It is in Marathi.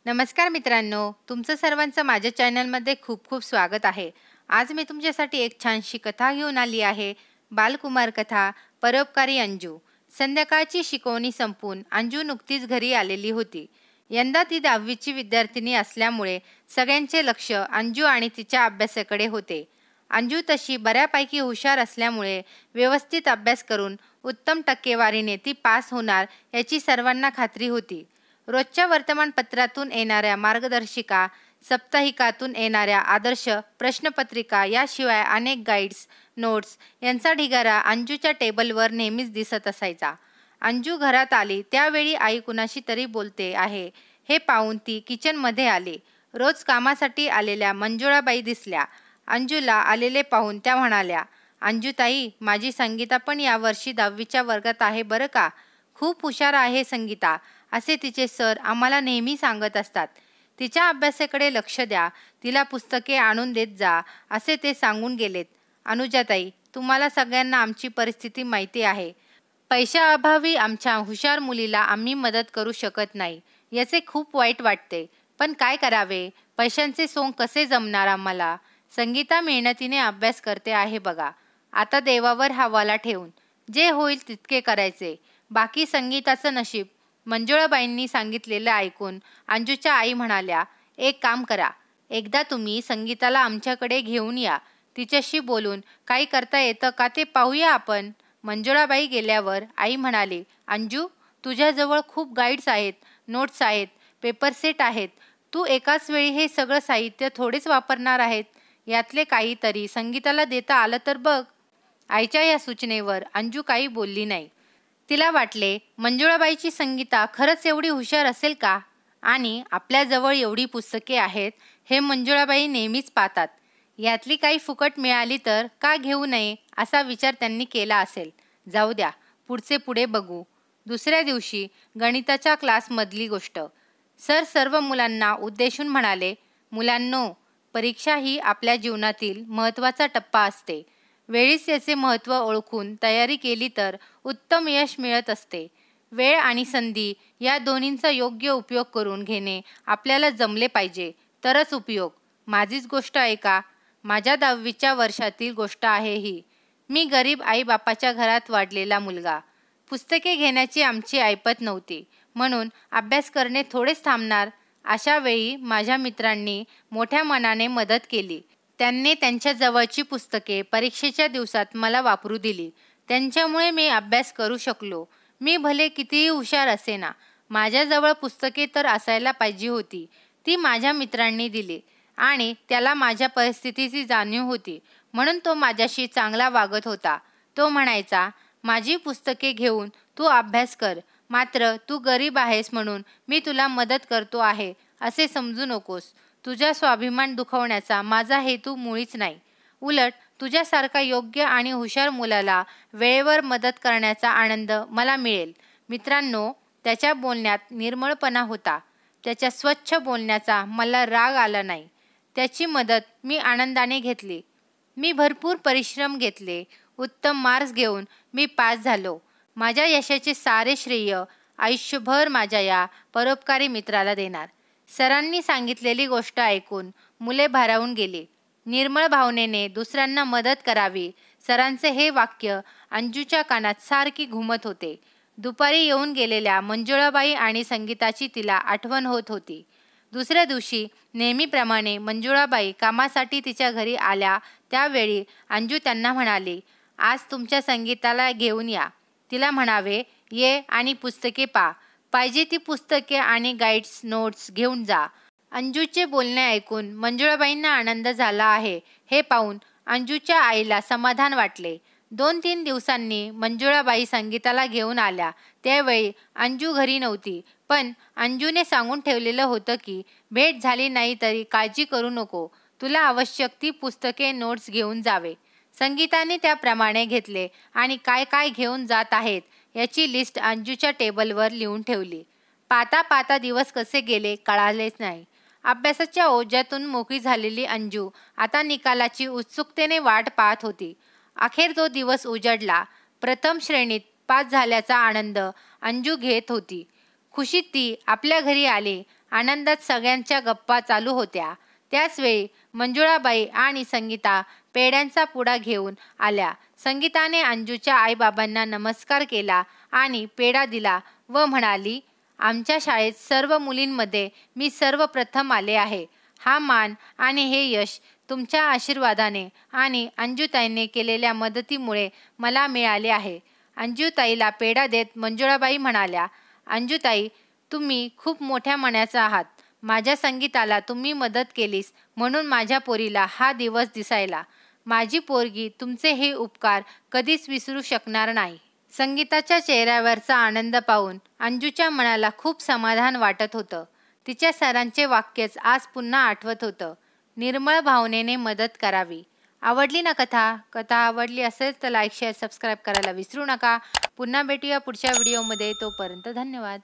नमस्कार मित्रांनो, तुमचं सर्वांचं माझ्या चॅनलमध्ये खूप खूप स्वागत आहे. आज मी तुमच्यासाठी एक छानशी कथा घेऊन आली आहे. बालकुमार कथा परोपकारी अंजू. संध्याकाळची शिकवणी संपून अंजू नुकतीच घरी आलेली होती. यंदा ती 10वीची विद्यार्थिनी असल्यामुळे सगळ्यांचे लक्ष अंजू आणि तिच्या अभ्यासाकडे होते. अंजू तशी बऱ्यापैकी हुशार असल्यामुळे व्यवस्थित अभ्यास करून उत्तम टक्केवारीने ती पास होणार याची सर्वांना खात्री होती. रोजच्या वर्तमानपत्रातून येणाऱ्या मार्गदर्शिका, साप्ताहिकातून येणाऱ्या आदर्श प्रश्नपत्रिका याशिवाय अनेक गाईड्स, नोट्स यांचा ढिगारा अंजूच्या टेबलवर नेहमीच दिसत असायचा. अंजू घरात आली त्यावेळी आई कुणाशी तरी बोलते आहे हे पाहून ती किचनमध्ये आली. रोज कामासाठी आलेल्या मंजुळाबाई दिसल्या. अंजूला आलेले पाहून त्या म्हणाल्या, "अंजूताई, माझी संगीता पण यावर्षी 10वीच्या वर्गात आहे बरं का. खूप हुशार आहे संगीता, असे तिचे सर आम्हाला नेहमी सांगत असतात. तिच्या अभ्यासाकडे लक्ष द्या, तिला पुस्तके आणून देत जा, असे ते सांगून गेलेत. अनुजाताई, तुम्हाला सगळ्यांना आमची परिस्थिती माहिती आहे. पैशाअभावी आमच्या हुशार मुलीला आम्ही मदत करू शकत नाही. याचे खूप वाईट वाटते, पण काय करावे? पैशांचे सोंग कसे जमणार आम्हाला? संगीता मेहनतीने अभ्यास करते आहे बघा. आता देवावर हवाला ठेवून जे होईल तितके करायचे. बाकी संगीताचं नशीब." मंजुळाबाईंनी सांगितलेलं ऐकून अंजूच्या आई म्हणाल्या, "एक काम करा, एकदा तुम्ही संगीताला आमच्याकडे घेऊन या. तिच्याशी बोलून काही करता येतं का ते पाहूया आपण." मंजुळाबाई गेल्यावर आई म्हणाली, "अंजू, तुझ्याजवळ खूप गाईड्स आहेत, नोट्स आहेत, पेपर सेट आहेत. तू एकाच वेळी हे सगळं साहित्य थोडेच वापरणार आहेत. यातले काहीतरी संगीताला देता आलं तर बघ." आईच्या या सूचनेवर अंजू काही बोलली नाही. तिला वाटले, मंजुळाबाईची संगीता खरंच एवढी हुशार असेल का? आणि आपल्याजवळ एवढी पुस्तके आहेत हे मंजुळाबाई नेहमीच पाहतात. यातली काही फुकट मिळाली तर का घेऊ नये असा विचार त्यांनी केला असेल. जाऊ द्या, पुढचे पुढे बघू. दुसऱ्या दिवशी गणिताच्या क्लासमधली गोष्ट. सर सर्व मुलांना उद्देशून म्हणाले, "मुलांनो, परीक्षा ही आपल्या जीवनातील महत्त्वाचा टप्पा असते. वेळीच याचे महत्त्व ओळखून तयारी केली तर उत्तम यश मिळत असते. वेळ आणि संधी या दोन्हींचा योग्य उपयोग करून घेणे आपल्याला जमले पाहिजे, तरच उपयोग. माझीच गोष्ट ऐका. माझ्या 10वीच्या वर्षातील गोष्ट आहे ही. मी गरीब आईबापाच्या घरात वाढलेला मुलगा. पुस्तके घेण्याची आमची ऐपत नव्हती, म्हणून अभ्यास करणे थोडेच थांबणार. अशा वेळी माझ्या मित्रांनी मोठ्या मनाने मदत केली. त्यांनी त्यांच्या जवळची पुस्तके परीक्षेच्या दिवसात मला वापरू दिली. त्यांच्यामुळे मी अभ्यास करू शकलो. मी भले कितीही हुशार असेना, माझ्याजवळ पुस्तके तर असायला पाहिजे होती. ती माझ्या मित्रांनी दिली आणि त्याला माझ्या परिस्थितीची जाणीव होती, म्हणून तो माझ्याशी चांगला वागत होता. तो म्हणायचा, 'माझी पुस्तके घेऊन तू अभ्यास कर. मात्र तू गरीब आहेस म्हणून मी तुला मदत करतो आहे, असे समजू नकोस. तुझा स्वाभिमान दुखवण्याचा माझा हेतू मुळीच नाही. उलट तुझ्यासारखा योग्य आणि हुशार मुलाला वेळेवर मदत करण्याचा आनंद मला मिळेल.' मित्रांनो, त्याच्या बोलण्यात निर्मळपणा होता. त्याच्या स्वच्छ बोलण्याचा मला राग आला नाही. त्याची मदत मी आनंदाने घेतली. मी भरपूर परिश्रम घेतले. उत्तम मार्क्स घेऊन मी पास झालो. माझ्या यशाचे सारे श्रेय आयुष्यभर माझ्या या परोपकारी मित्राला देणार." सरांनी सांगितलेली गोष्ट ऐकून मुले भारावून गेली. निर्मळ भावनेने दुसऱ्यांना मदत करावी, सरांचे हे वाक्य अंजूच्या कानात सारखी घुमत होते. दुपारी येऊन गेलेल्या मंजुळाबाई आणि संगीताची तिला आठवण होत होती. दुसऱ्या दिवशी नेहमीप्रमाणे मंजुळाबाई कामासाठी तिच्या घरी आल्या त्यावेळी अंजू त्यांना म्हणाली, "आज तुमच्या संगीताला घेऊन या. तिला म्हणावे, ये आणि पुस्तके पहा. पाहिजे ती पुस्तके आणि गाईड्स, नोट्स घेऊन जा." अंजूचे बोलणे ऐकून मंजुळाबाईंना आनंद झाला आहे हे पाहून अंजूच्या आईला समाधान वाटले. 2-3 दिवसांनी मंजुळाबाई संगीताला घेऊन आल्या. त्यावेळी अंजू घरी नव्हती, पण अंजूने सांगून ठेवलेलं होतं की भेट झाली नाही तरी काळजी करू नको, तुला आवश्यक ती पुस्तके, नोट्स घेऊन जावे. संगीताने त्याप्रमाणे घेतले आणि काय काय घेऊन जात आहेत याची लिस्ट अंजूच्या टेबलवर लिहून ठेवली. पाता पाता दिवस कसे गेले कळालेच नाही. अभ्यासाच्या ओझ्यातून मोकळी झालेली अंजू आता निकालाची उत्सुकतेने वाट पाहत होती. अखेर तो दिवस उजडला. प्रथम श्रेणीत पास झाल्याचा आनंद अंजू घेत होती. खुशीत ती आपल्या घरी आली आनंदात सगळ्यांच्या गप्पा चालू होत्या. त्याचवेळी मंजुळाबाई आणि संगीता पेढ्यांचा पुडा घेऊन आल्या. संगीताने अंजूच्या आईबाबांना नमस्कार केला आणि पेढा दिला व म्हणाली, आमच्या शाळेत सर्व मुलींमध्ये मी सर्वप्रथम आले आहे. हा मान आणि हे यश तुमच्या आशीर्वादाने आणि अंजूताईने केलेल्या मदतीमुळे मला मिळाले आहे. अंजूताईला पेढा देत मंजुळाबाई म्हणाल्या, अंजूताई, तुम्ही खूप मोठ्या मनाच्या आहात. माझ्या संगीताला तुम्ही मदत केलीस म्हणून माझ्या पोरीला हा दिवस दिसायला. माझी पोरगी तुमचे हे उपकार कधीच विसरू शकणार नाही. संगीताच्या चेहऱ्यावरचा आनंद पाहून अंजूच्या मनाला खूप समाधान वाटत होतं. तिच्या सरांचे वाक्यच आज पुन्हा आठवत होतं, निर्मळ भावनेने मदत करावी. आवडली ना कथा? कथा आवडली असेल तर लाईक, शेअर, सबस्क्राईब करायला विसरू नका. पुन्हा भेटूया पुढच्या व्हिडिओमध्ये. तोपर्यंत धन्यवाद.